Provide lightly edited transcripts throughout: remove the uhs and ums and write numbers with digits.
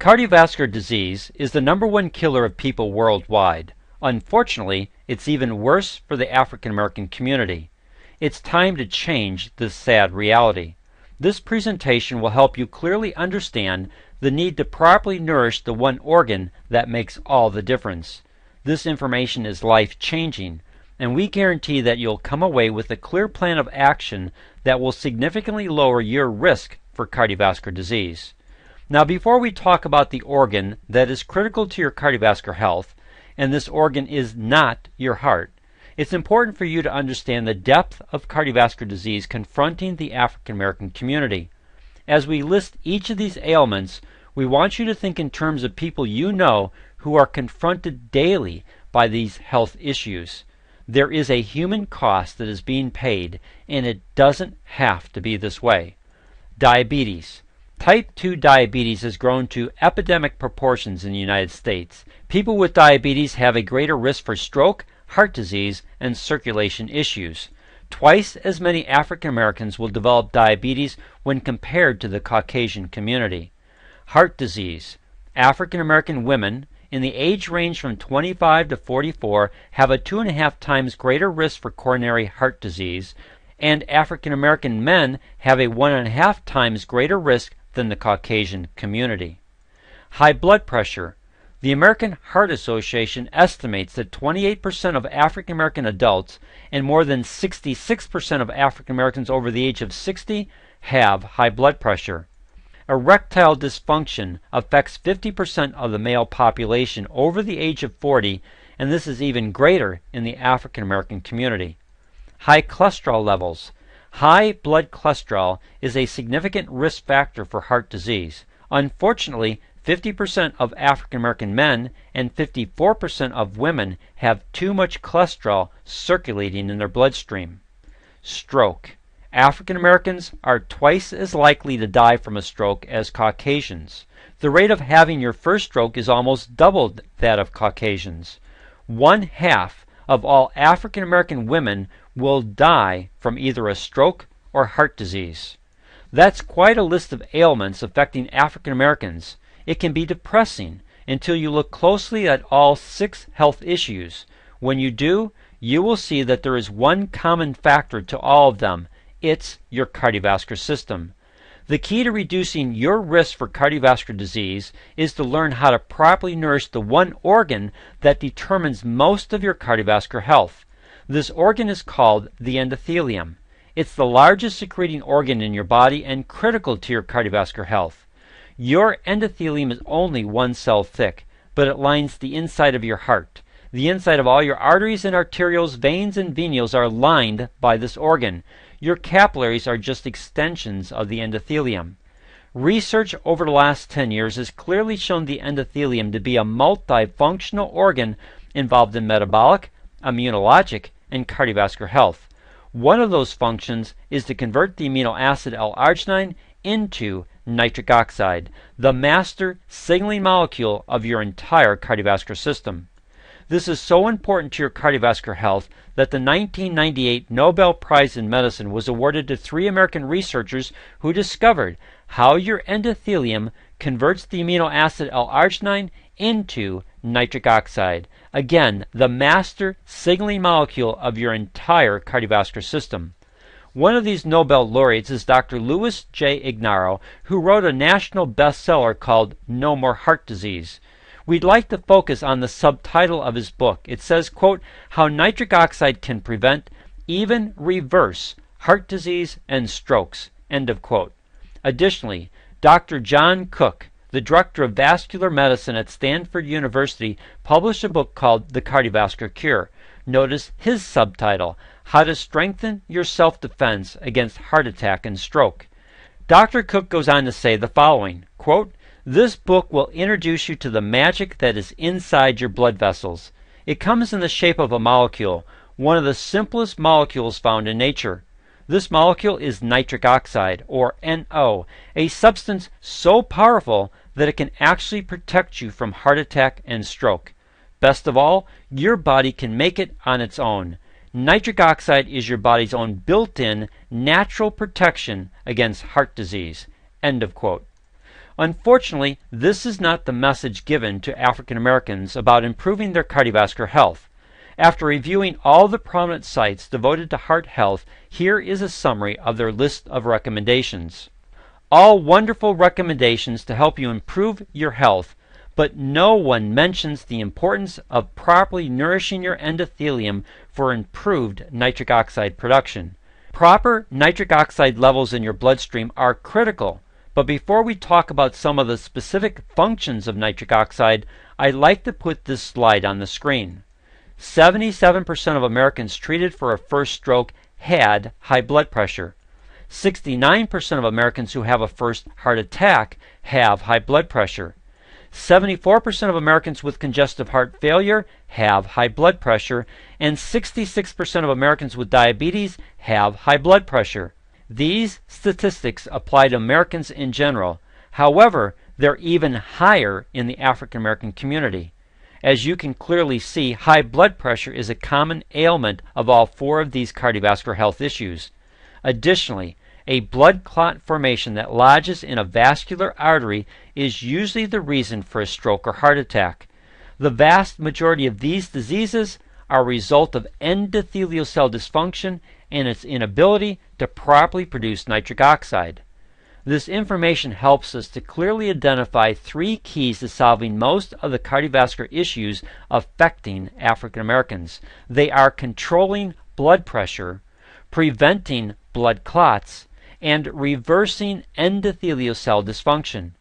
Cardiovascular disease is the #1 killer of people worldwide. Unfortunately, it's even worse for the African American community. It's time to change this sad reality. This presentation will help you clearly understand the need to properly nourish the one organ that makes all the difference. This information is life-changing, and we guarantee that you'll come away with a clear plan of action that will significantly lower your risk for cardiovascular disease. Now, before we talk about the organ that is critical to your cardiovascular health, and this organ is not your heart, it's important for you to understand the depth of cardiovascular disease confronting the African American community. As we list each of these ailments, we want you to think in terms of people you know who are confronted daily by these health issues. There is a human cost that is being paid, and it doesn't have to be this way. Diabetes. Type 2 diabetes has grown to epidemic proportions in the United States. People with diabetes have a greater risk for stroke, heart disease, and circulation issues. Twice as many African Americans will develop diabetes when compared to the Caucasian community. Heart disease. African American women in the age range from 25 to 44 have a 2.5 times greater risk for coronary heart disease, and African American men have a 1.5 times greater risk than the Caucasian community. High blood pressure. The American Heart Association estimates that 28% of African American adults and more than 66% of African Americans over the age of 60 have high blood pressure. Erectile dysfunction affects 50% of the male population over the age of 40, and this is even greater in the African American community. High cholesterol levels. High blood cholesterol is a significant risk factor for heart disease. Unfortunately, 50% of African American men and 54% of women have too much cholesterol circulating in their bloodstream. Stroke. African Americans are twice as likely to die from a stroke as Caucasians. The rate of having your first stroke is almost double that of Caucasians. 1/2 of all African American women will die from either a stroke or heart disease. That's quite a list of ailments affecting African Americans. It can be depressing until you look closely at all 6 health issues. When you do, you will see that there is one common factor to all of them. It's your cardiovascular system. The key to reducing your risk for cardiovascular disease is to learn how to properly nourish the one organ that determines most of your cardiovascular health. This organ is called the endothelium. It's the largest secreting organ in your body and critical to your cardiovascular health. Your endothelium is only 1 cell thick, but it lines the inside of your heart. The inside of all your arteries and arterioles, veins, and venules are lined by this organ. Your capillaries are just extensions of the endothelium. Research over the last 10 years has clearly shown the endothelium to be a multifunctional organ involved in metabolic, immunologic, and cardiovascular health. One of those functions is to convert the amino acid L-arginine into nitric oxide, the master signaling molecule of your entire cardiovascular system. This is so important to your cardiovascular health that the 1998 Nobel Prize in Medicine was awarded to 3 American researchers who discovered how your endothelium converts the amino acid L-arginine into nitric oxide. Again, the master signaling molecule of your entire cardiovascular system. One of these Nobel laureates is Dr. Louis J. Ignarro, who wrote a national bestseller called No More Heart Disease. We'd like to focus on the subtitle of his book. It says, quote, "How Nitric Oxide Can Prevent, Even Reverse, Heart Disease and Strokes," end of quote. Additionally, Dr. John Cook, the director of vascular medicine at Stanford University, published a book called The Cardiovascular Cure. Notice his subtitle, How to Strengthen Your Self-Defense Against Heart Attack and Stroke. Dr. Cook goes on to say the following, quote, "This book will introduce you to the magic that is inside your blood vessels. It comes in the shape of a molecule, one of the simplest molecules found in nature. This molecule is nitric oxide, or NO, a substance so powerful that it can actually protect you from heart attack and stroke. Best of all, your body can make it on its own. Nitric oxide is your body's own built-in natural protection against heart disease." End of quote. Unfortunately, this is not the message given to African Americans about improving their cardiovascular health. After reviewing all the prominent sites devoted to heart health, here is a summary of their list of recommendations. All wonderful recommendations to help you improve your health, but no one mentions the importance of properly nourishing your endothelium for improved nitric oxide production. Proper nitric oxide levels in your bloodstream are critical, but before we talk about some of the specific functions of nitric oxide, I'd like to put this slide on the screen. 77% of Americans treated for a first stroke had high blood pressure. 69% of Americans who have a first heart attack have high blood pressure. 74% of Americans with congestive heart failure have high blood pressure, and 66% of Americans with diabetes have high blood pressure. These statistics apply to Americans in general. However, they're even higher in the African American community. As you can clearly see, high blood pressure is a common ailment of all four of these cardiovascular health issues. Additionally, a blood clot formation that lodges in a vascular artery is usually the reason for a stroke or heart attack. The vast majority of these diseases are a result of endothelial cell dysfunction and its inability to properly produce nitric oxide. This information helps us to clearly identify three keys to solving most of the cardiovascular issues affecting African Americans. They are controlling blood pressure, preventing blood clots, and reversing endothelial cell dysfunction.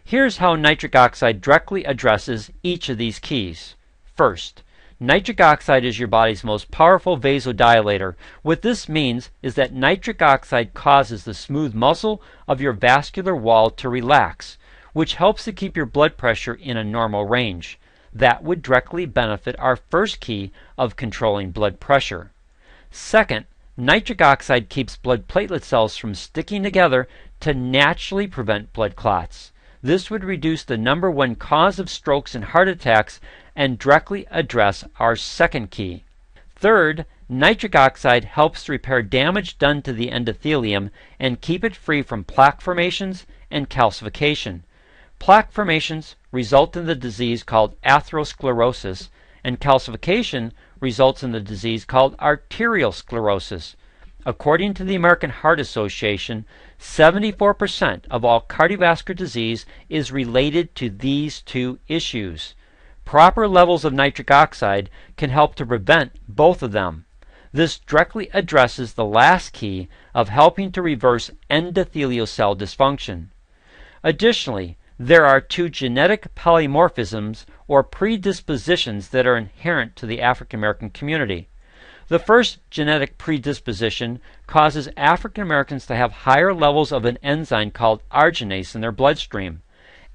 Here's how nitric oxide directly addresses each of these keys. First, nitric oxide is your body's most powerful vasodilator. What this means is that nitric oxide causes the smooth muscle of your vascular wall to relax, which helps to keep your blood pressure in a normal range. That would directly benefit our first key of controlling blood pressure. Second, nitric oxide keeps blood platelet cells from sticking together to naturally prevent blood clots. This would reduce the number one cause of strokes and heart attacks and directly address our second key. Third, nitric oxide helps to repair damage done to the endothelium and keep it free from plaque formations and calcification. Plaque formations result in the disease called atherosclerosis, and calcification results in the disease called arterial sclerosis. According to the American Heart Association, 74% of all cardiovascular disease is related to these two issues. Proper levels of nitric oxide can help to prevent both of them. This directly addresses the last key of helping to reverse endothelial cell dysfunction. Additionally, there are two genetic polymorphisms or predispositions that are inherent to the African American community. The first genetic predisposition causes African Americans to have higher levels of an enzyme called arginase in their bloodstream.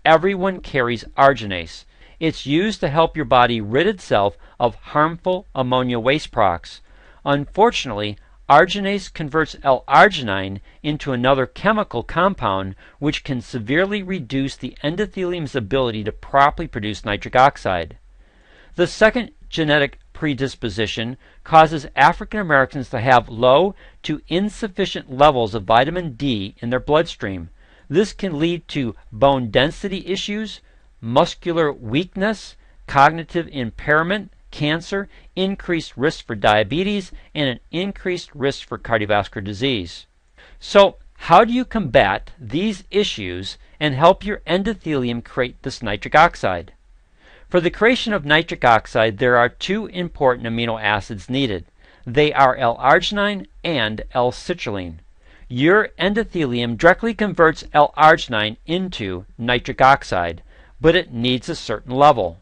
Everyone carries arginase. It's used to help your body rid itself of harmful ammonia waste products. Unfortunately, arginase converts L-arginine into another chemical compound which can severely reduce the endothelium's ability to properly produce nitric oxide. The second genetic predisposition causes African Americans to have low to insufficient levels of vitamin D in their bloodstream. This can lead to bone density issues, muscular weakness, cognitive impairment, cancer, increased risk for diabetes, and an increased risk for cardiovascular disease. So, how do you combat these issues and help your endothelium create this nitric oxide? For the creation of nitric oxide, there are two important amino acids needed. They are L-arginine and L-citrulline. Your endothelium directly converts L-arginine into nitric oxide, but it needs a certain level.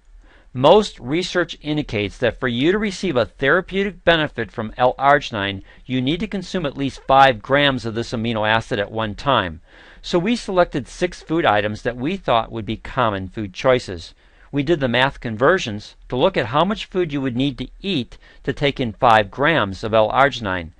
Most research indicates that for you to receive a therapeutic benefit from L-arginine, you need to consume at least 5 grams of this amino acid at one time. So we selected 6 food items that we thought would be common food choices. We did the math conversions to look at how much food you would need to eat to take in 5 grams of L-arginine.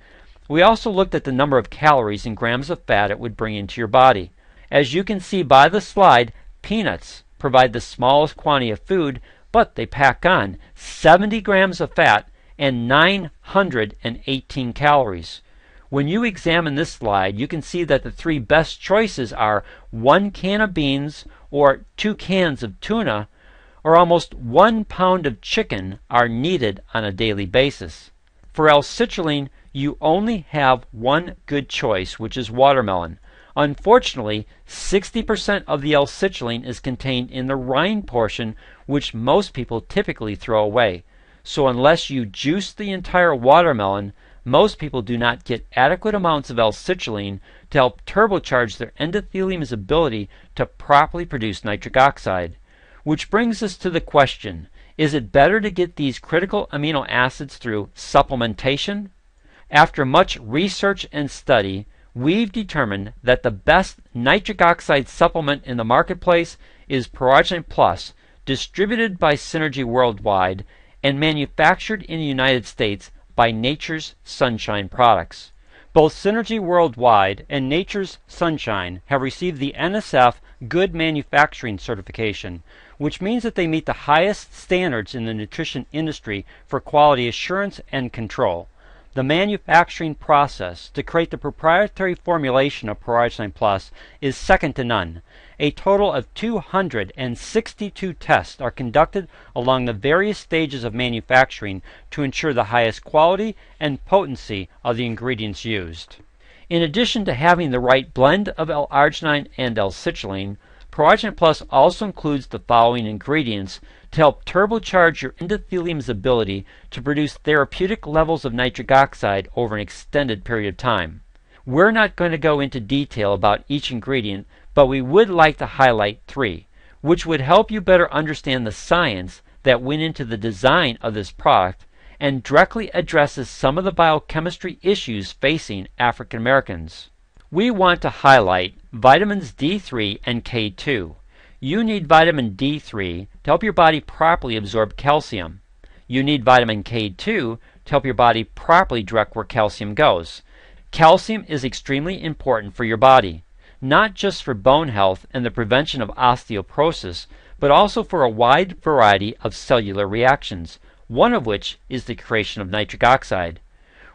We also looked at the number of calories and grams of fat it would bring into your body. As you can see by the slide, peanuts provide the smallest quantity of food, but they pack on 70 grams of fat and 918 calories. When you examine this slide, you can see that the three best choices are 1 can of beans or 2 cans of tuna, or almost 1 pound of chicken are needed on a daily basis. For L-citrulline, you only have one good choice, which is watermelon. Unfortunately, 60% of the L-citrulline is contained in the rind portion, which most people typically throw away. So unless you juice the entire watermelon, most people do not get adequate amounts of L-citrulline to help turbocharge their endothelium's ability to properly produce nitric oxide. Which brings us to the question, is it better to get these critical amino acids through supplementation? After much research and study, we've determined that the best nitric oxide supplement in the marketplace is ProArgi-9 Plus, distributed by Synergy worldwide and manufactured in the United States by Nature's Sunshine Products. Both Synergy Worldwide and Nature's Sunshine have received the NSF Good Manufacturing certification, which means that they meet the highest standards in the nutrition industry for quality assurance and control. The manufacturing process to create the proprietary formulation of ProArgi-9 Plus is second to none. A total of 262 tests are conducted along the various stages of manufacturing to ensure the highest quality and potency of the ingredients used. In addition to having the right blend of L-arginine and L-citrulline, ProArgi-9 Plus also includes the following ingredients to help turbocharge your endothelium's ability to produce therapeutic levels of nitric oxide over an extended period of time. We're not going to go into detail about each ingredient, but we would like to highlight 3, which would help you better understand the science that went into the design of this product and directly addresses some of the biochemistry issues facing African Americans. We want to highlight vitamins D3 and K2. You need vitamin D3 to help your body properly absorb calcium. You need vitamin K2 to help your body properly direct where calcium goes. Calcium is extremely important for your body, not just for bone health and the prevention of osteoporosis, but also for a wide variety of cellular reactions, one of which is the creation of nitric oxide.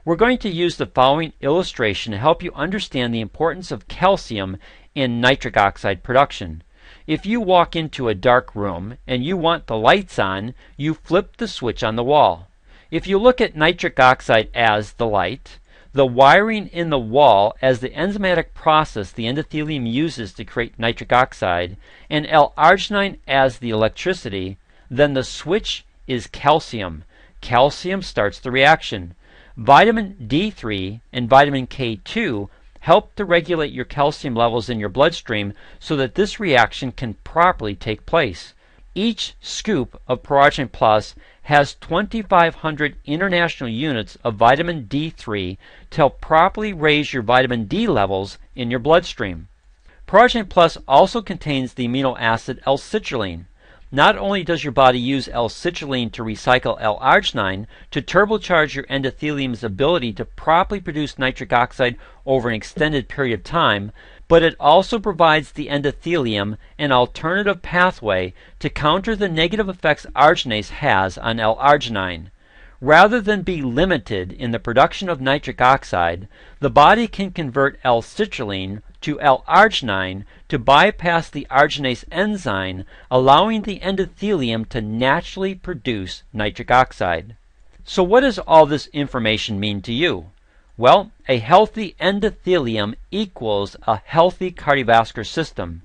We're going to use the following illustration to help you understand the importance of calcium in nitric oxide production. If you walk into a dark room and you want the lights on, you flip the switch on the wall. If you look at nitric oxide as the light, the wiring in the wall as the enzymatic process the endothelium uses to create nitric oxide, and L-arginine as the electricity, then the switch is calcium. Calcium starts the reaction. Vitamin D3 and vitamin K2 help to regulate your calcium levels in your bloodstream so that this reaction can properly take place. Each scoop of ProArgi-9 Plus has 2,500 international units of vitamin D3 to help properly raise your vitamin D levels in your bloodstream. ProArgi-9 Plus also contains the amino acid L-citrulline. Not only does your body use L-citrulline to recycle L-arginine to turbocharge your endothelium's ability to properly produce nitric oxide over an extended period of time, but it also provides the endothelium an alternative pathway to counter the negative effects arginase has on L-arginine. Rather than be limited in the production of nitric oxide, the body can convert L-citrulline to L-arginine to bypass the arginase enzyme, allowing the endothelium to naturally produce nitric oxide. So what does all this information mean to you? Well, a healthy endothelium equals a healthy cardiovascular system.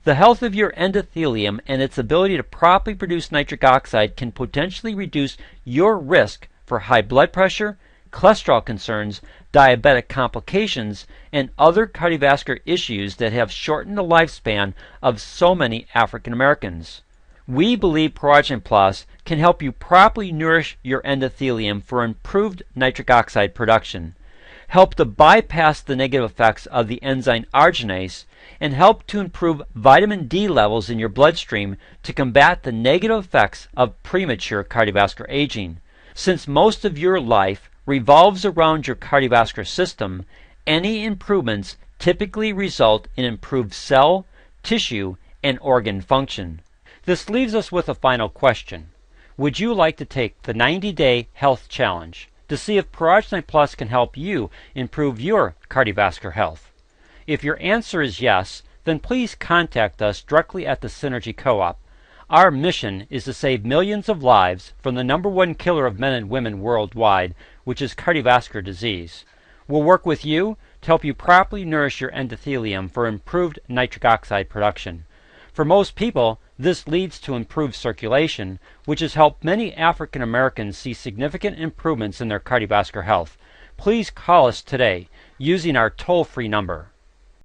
The health of your endothelium and its ability to properly produce nitric oxide can potentially reduce your risk for high blood pressure, cholesterol concerns, diabetic complications, and other cardiovascular issues that have shortened the lifespan of so many African Americans. We believe ProArgi-9 Plus can help you properly nourish your endothelium for improved nitric oxide production, help to bypass the negative effects of the enzyme arginase, and help to improve vitamin D levels in your bloodstream to combat the negative effects of premature cardiovascular aging. Since most of your life revolves around your cardiovascular system, any improvements typically result in improved cell, tissue, and organ function. This leaves us with a final question. Would you like to take the 90-day health challenge? to see if ProArgi-9 Plus can help you improve your cardiovascular health. If your answer is yes, then please contact us directly at the Synergy Co-op. Our mission is to save millions of lives from the number one killer of men and women worldwide, which is cardiovascular disease. We'll work with you to help you properly nourish your endothelium for improved nitric oxide production. For most people, this leads to improved circulation, which has helped many African Americans see significant improvements in their cardiovascular health. Please call us today using our toll-free number.